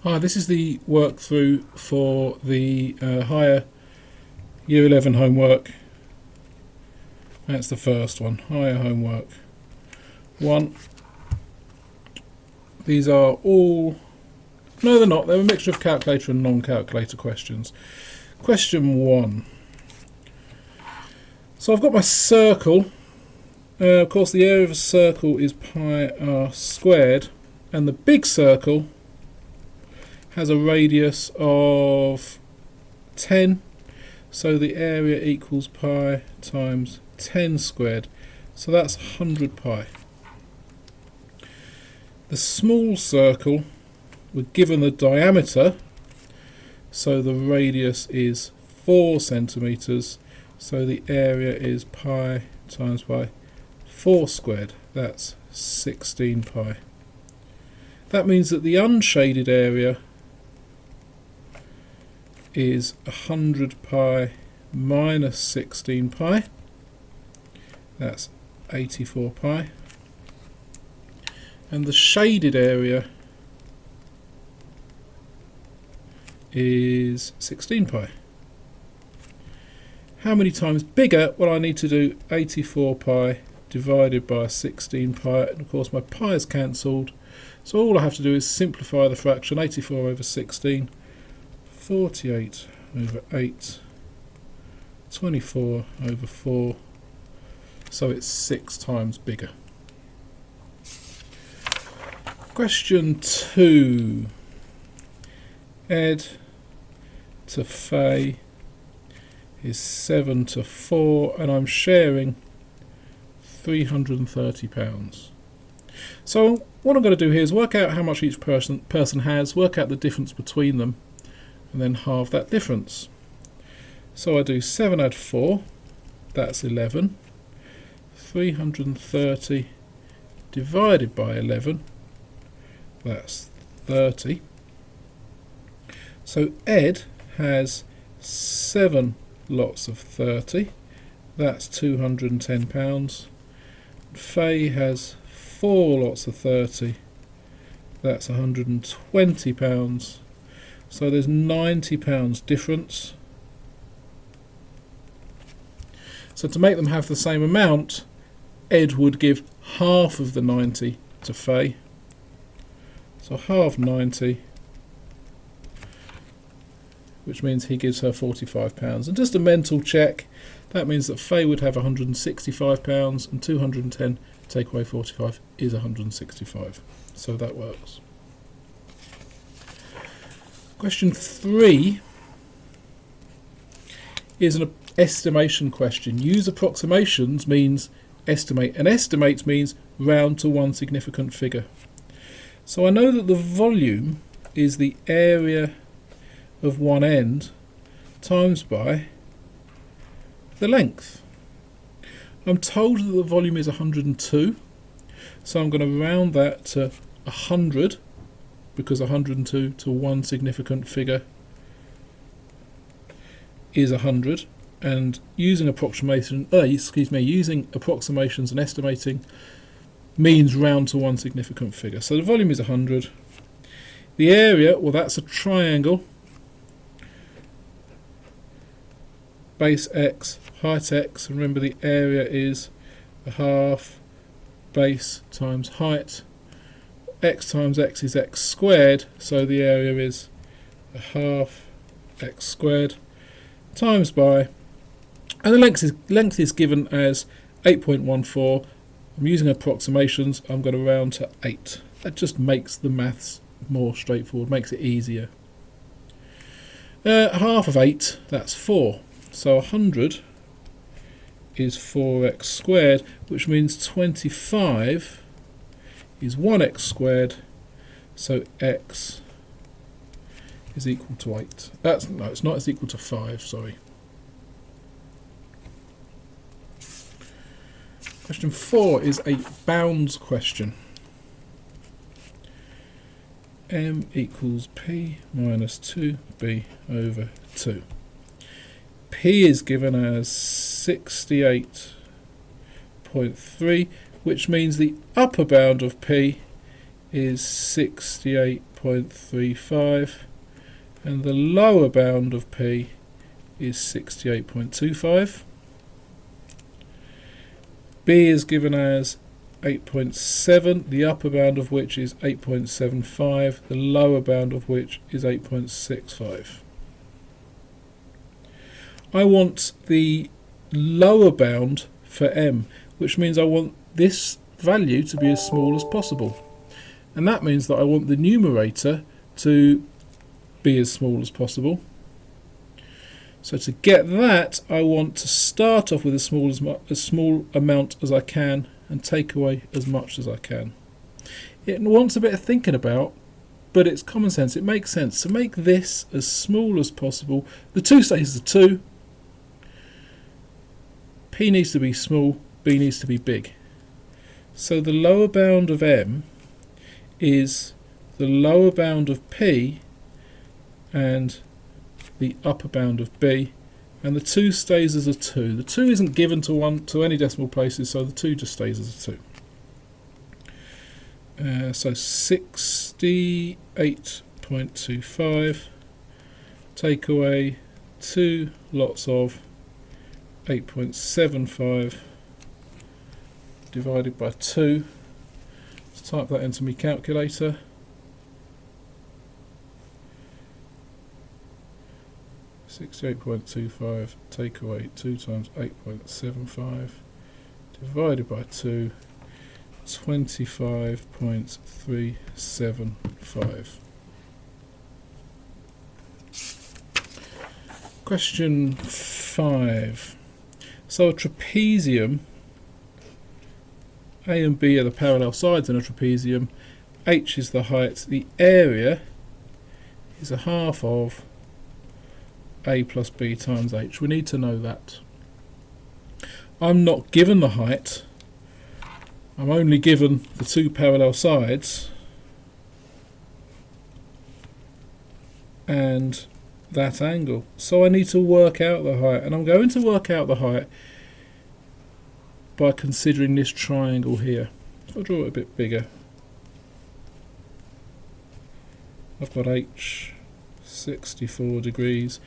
Hi, this is the work through for the higher Year 11 homework. That's the first one, higher homework 1. These are all, no they're not, they're a mixture of calculator and non-calculator questions. Question 1. So I've got my circle. Of course the area of a circle is pi r squared, and the big circle has a radius of 10, so the area equals pi times 10 squared, so that's 100 pi. The small circle, we're given the diameter, so the radius is 4 centimeters, so the area is pi times pi 4 squared, that's 16 pi. That means that the unshaded area is 100 pi minus 16 pi, that's 84 pi, and the shaded area is 16 pi. How many times bigger? Well, I need to do 84 pi divided by 16 pi, and of course my pi is cancelled, so all I have to do is simplify the fraction. 84 over 16, 48 over 8, 24 over 4, so it's 6 times bigger. Question 2. Ed to Faye is 7 to 4, and I'm sharing £330. So what I'm going to do here is work out how much each person has, work out the difference between them, and then halve that difference. So I do 7 add 4, that's 11. 330 divided by 11, that's 30. So Ed has 7 lots of 30, that's £210. Faye has 4 lots of 30, that's £120. So there's £90 difference. So to make them have the same amount, Ed would give half of the 90 to Faye. So half 90, which means he gives her £45. And just a mental check, that means that Faye would have £165, and 210 take away 45 is 165. So that works. Question 3 is an estimation question. Use approximations means estimate, and estimate means round to one significant figure. So I know that the volume is the area of one end times by the length. I'm told that the volume is 102, so I'm going to round that to 100, because 102 to one significant figure is 100, and using approximations and estimating means round to one significant figure. So the volume is 100. The area, well, that's a triangle. Base x, height x, and remember the area is a half base times height. X times x is x squared, so the area is a half x squared times by, and the length is given as 8.14. I'm using approximations, I'm going to round to 8. That just makes the maths more straightforward, makes it easier. Half of 8, that's 4. So 100 is 4x squared, which means 25 is 1x squared, so x is equal to 8. No, it's not, it's equal to 5, sorry. Question 4 is a bounds question. M equals P minus 2B over 2. P is given as 68.3, which means the upper bound of P is 68.35, and the lower bound of P is 68.25. B is given as 8.7, the upper bound of which is 8.75, the lower bound of which is 8.65. I want the lower bound for M, which means I want this value to be as small as possible. And that means that I want the numerator to be as small as possible. So to get that, I want to start off with as small amount as I can and take away as much as I can. It wants a bit of thinking about, but it's common sense. It makes sense to make this as small as possible. The 2 stays the 2. P needs to be small, B needs to be big. So the lower bound of M is the lower bound of P and the upper bound of B, and the 2 stays as a 2. The 2 isn't given to any decimal places, so the 2 just stays as a 2. So 68.25, take away 2 lots of 8.75 divided by 2. Let's type that into my calculator. 68.25 take away 2 times 8.75 divided by 2, 25.375. Question 5. So a trapezium, A and B are the parallel sides in a trapezium, H is the height, the area is a half of A plus B times H. We need to know that. I'm not given the height, I'm only given the 2 parallel sides and that angle. So I need to work out the height, and I'm going to work out the height by considering this triangle here. If I draw it a bit bigger, I've got H 64 degrees.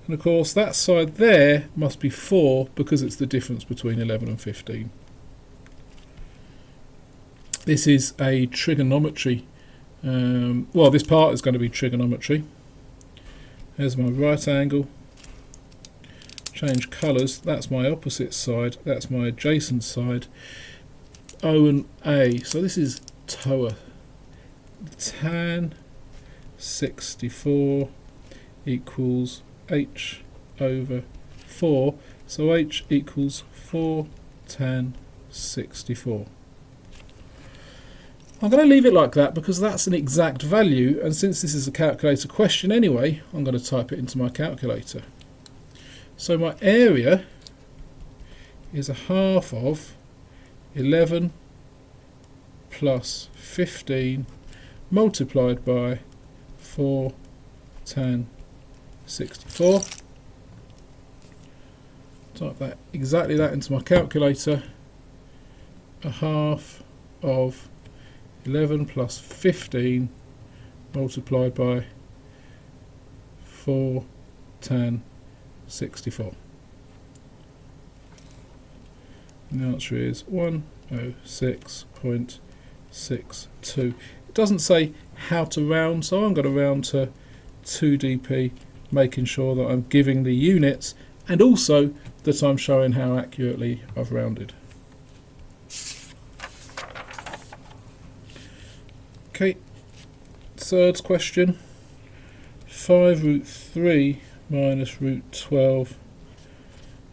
And of course that side there must be 4 because it's the difference between 11 and 15. This is a trigonometry. Well, this part is going to be trigonometry. There's my right angle. Change colours. That's my opposite side. That's my adjacent side. O and A. So this is TOA. Tan 64 equals H over 4, so H equals 4 tan 64. I'm going to leave it like that because that's an exact value, and since this is a calculator question anyway, I'm going to type it into my calculator. So my area is a half of 11 plus 15 multiplied by 4 tan 64. Type that exactly that into my calculator. A half of 11 plus 15 multiplied by 4 tan 64. And the answer is 106.62. It doesn't say how to round, so I'm going to round to 2dp, making sure that I'm giving the units and also that I'm showing how accurately I've rounded. Okay, third question. 5 root 3 minus root 12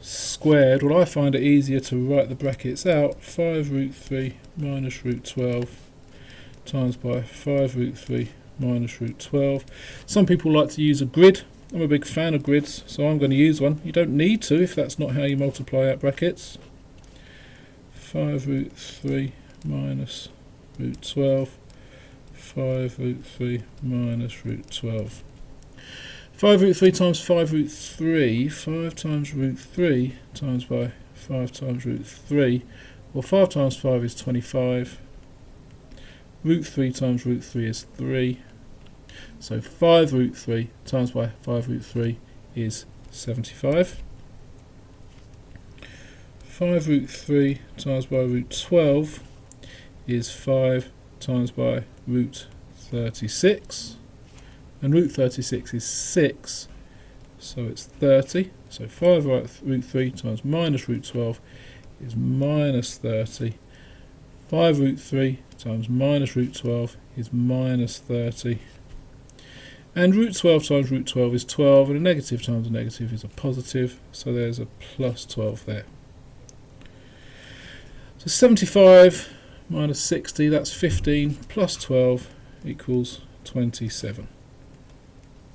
squared. Well, I find it easier to write the brackets out. 5 root 3 minus root 12 times by 5 root 3 minus root 12. Some people like to use a grid. I'm a big fan of grids, so I'm going to use one. You don't need to if that's not how you multiply out brackets. 5 root 3 minus root 12. 5 root 3 minus root 12. 5 root 3 times 5 root 3. 5 times root 3 times by 5 times root 3. Well, 5 times 5 is 25. Root 3 times root 3 is 3. So 5 root 3 times by 5 root 3 is 75. 5 root 3 times by root 12 is 5 times by root 36. And root 36 is 6, so it's 30. So 5 root 3 times minus root 12 is minus 30. 5 root 3 times minus root 12 is minus 30. And root 12 times root 12 is 12, and a negative times a negative is a positive, so there's a plus 12 there. So 75 minus 60, that's 15, plus 12 equals 27.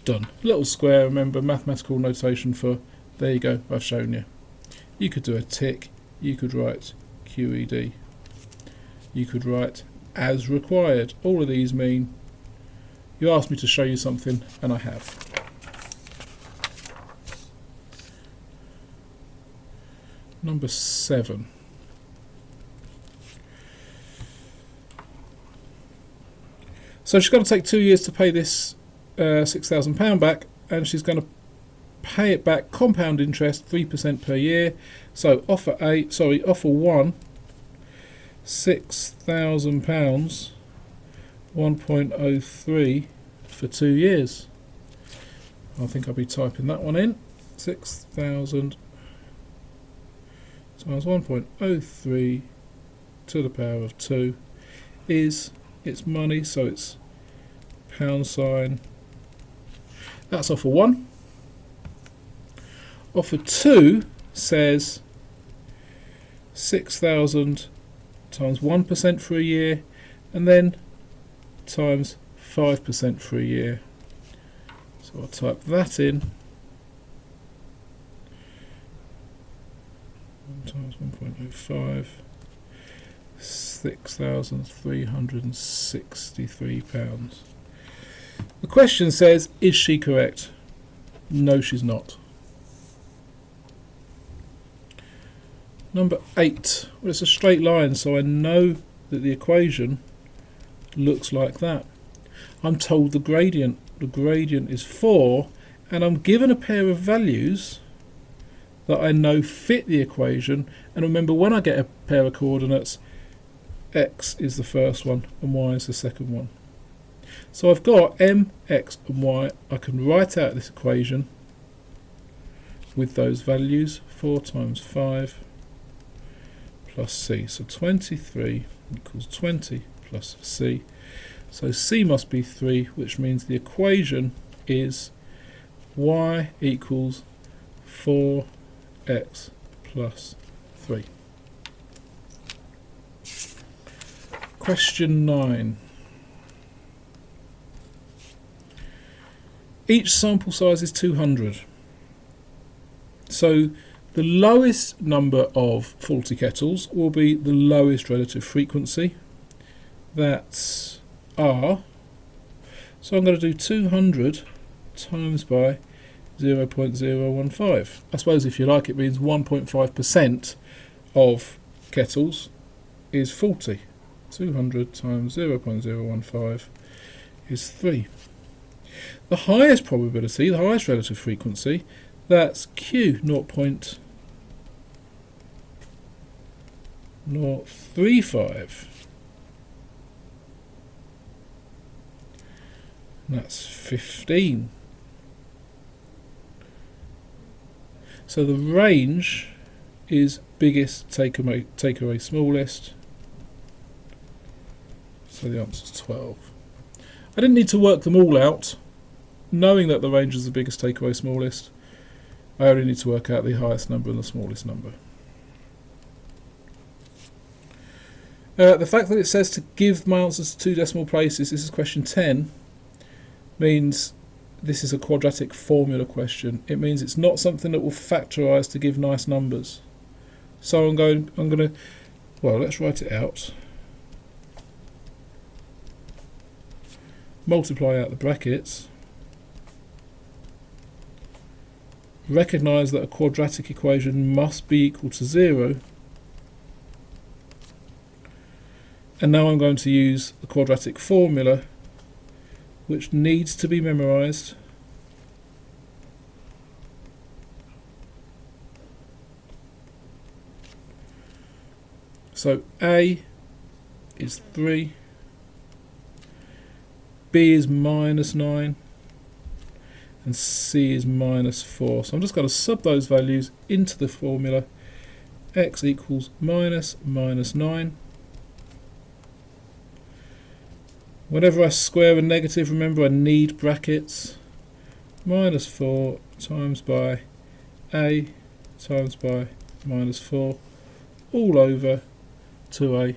Done. Little square, remember, mathematical notation for, there you go, I've shown you. You could do a tick, you could write QED, you could write as required. All of these mean you asked me to show you something, and I have. Number 7. So she's going to take 2 years to pay this £6,000 back, and she's going to pay it back compound interest 3% per year. So offer 1, £6,000, 1.03 for 2 years. I think I'll be typing that one in. 6,000 times 1.03 to the power of 2 is its money, so it's pound sign. That's offer 1. Offer 2 says 6,000 times 1% for a year, and then times 5% for a year. So I'll type that in. 1 times 1.05, £6,363. The question says, is she correct? No, she's not. Number 8. Well, it's a straight line, so I know that the equation looks like that. I'm told the gradient is 4, and I'm given a pair of values that I know fit the equation. And remember, when I get a pair of coordinates, x is the first one and y is the second one. So I've got m, x and y. I can write out this equation with those values. 4 times 5 plus c. So 23 equals 20 plus c. So c must be 3, which means the equation is y equals 4x plus 3. Question 9. Each sample size is 200. So the lowest number of faulty kettles will be the lowest relative frequency. That's R. So I'm going to do 200 times by 0.015. I suppose if you like, it means 1.5% of kettles is faulty. 200 times 0.015 is 3. The highest probability, the highest relative frequency, that's Q, 0.035. That's 15. So the range is biggest, take away smallest. So the answer is 12. I didn't need to work them all out. Knowing that the range is the biggest, take away smallest, I only need to work out the highest number and the smallest number. The fact that it says to give my answers to 2 decimal places, this is question 10, means this is a quadratic formula question. It means it's not something that will factorise to give nice numbers. So I'm going to, well, let's write it out. Multiply out the brackets. Recognise that a quadratic equation must be equal to 0. And now I'm going to use the quadratic formula, which needs to be memorised. So A is 3, B is -9, and C is -4. So I'm just going to sub those values into the formula. X equals -9. Whenever I square a negative, remember I need brackets. -4 times by A times by -4 all over 2A,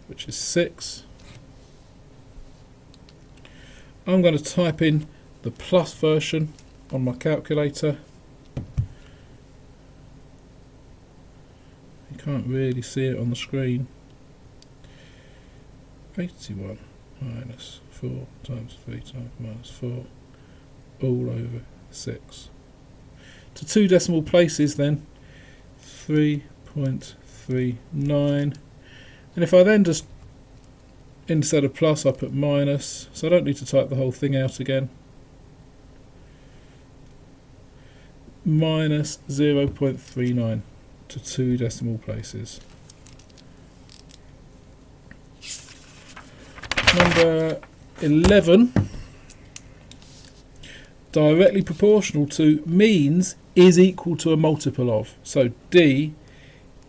which is 6. I'm going to type in the plus version on my calculator. You can't really see it on the screen. 81 minus 4 times 3 times -4 all over 6. To 2 decimal places then, 3.39. And if I then just, instead of plus, I put minus, so I don't need to type the whole thing out again. Minus 0.39 to 2 decimal places. Number 11, directly proportional to means is equal to a multiple of. So D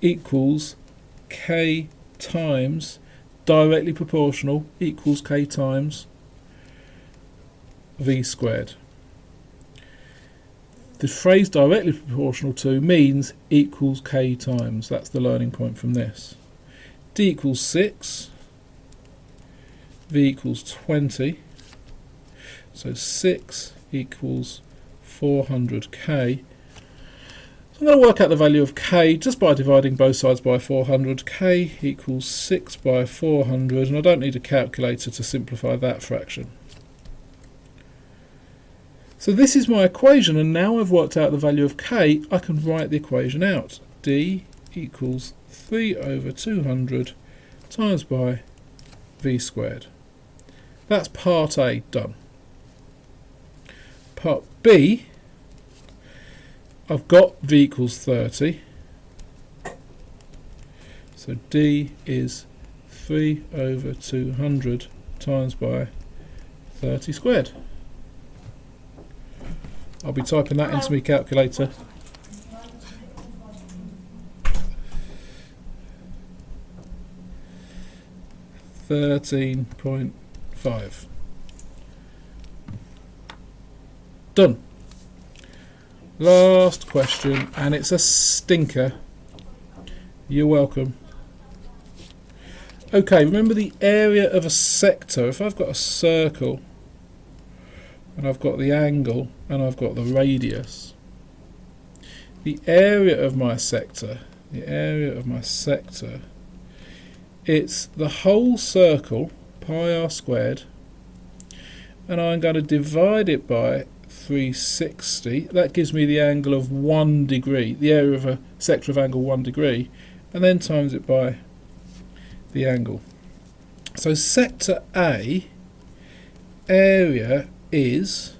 equals K times directly proportional equals K times V squared. The phrase directly proportional to means equals K times. That's the learning point from this. D equals 6. V equals 20. So 6 equals 400k. So I'm going to work out the value of k just by dividing both sides by 400. K equals 6 by 400, and I don't need a calculator to simplify that fraction. So this is my equation, and now I've worked out the value of k, I can write the equation out. D equals 3 over 200 times by v squared. That's part A done. Part B, I've got v equals 30. So D is 3 over 200 times by 30 squared. I'll be typing that into my calculator. $13.5. Done. Last question, and it's a stinker. You're welcome. Okay, remember the area of a sector. If I've got a circle and I've got the angle and I've got the radius, the area of my sector, it's the whole circle, pi r squared, and I'm going to divide it by 360. That gives me the angle of 1 degree, the area of a sector of angle 1 degree, and then times it by the angle. So sector A area is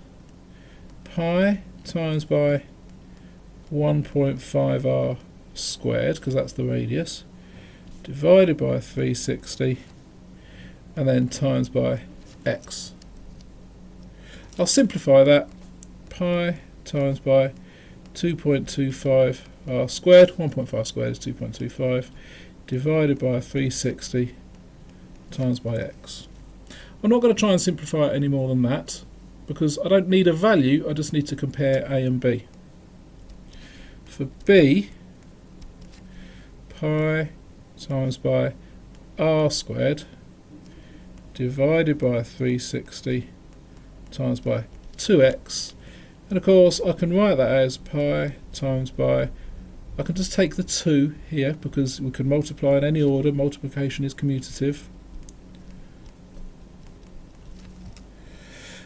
pi times by 1.5 r squared, because that's the radius, divided by 360, and then times by x. I'll simplify that. Pi times by 2.25 r squared, 1.5 squared is 2.25, divided by 360 times by x. I'm not going to try and simplify it any more than that, because I don't need a value, I just need to compare A and B. For B, pi times by r squared divided by 360 times by 2x, and of course I can write that as pi times by, I can just take the 2 here because we can multiply in any order, multiplication is commutative.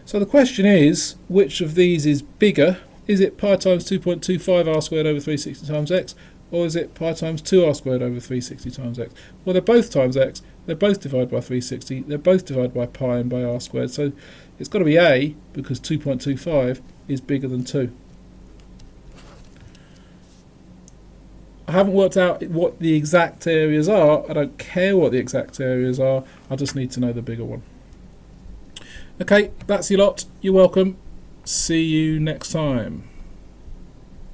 So the question is, which of these is bigger? Is it pi times 2.25 r squared over 360 times x, or is it pi times 2r squared over 360 times x? Well, they're both times x, they're both divided by 360, they're both divided by pi and by r squared, so it's got to be a, because 2.25 is bigger than 2. I haven't worked out what the exact areas are. I don't care what the exact areas are, I just need to know the bigger one. Okay, that's your lot. You're welcome. See you next time.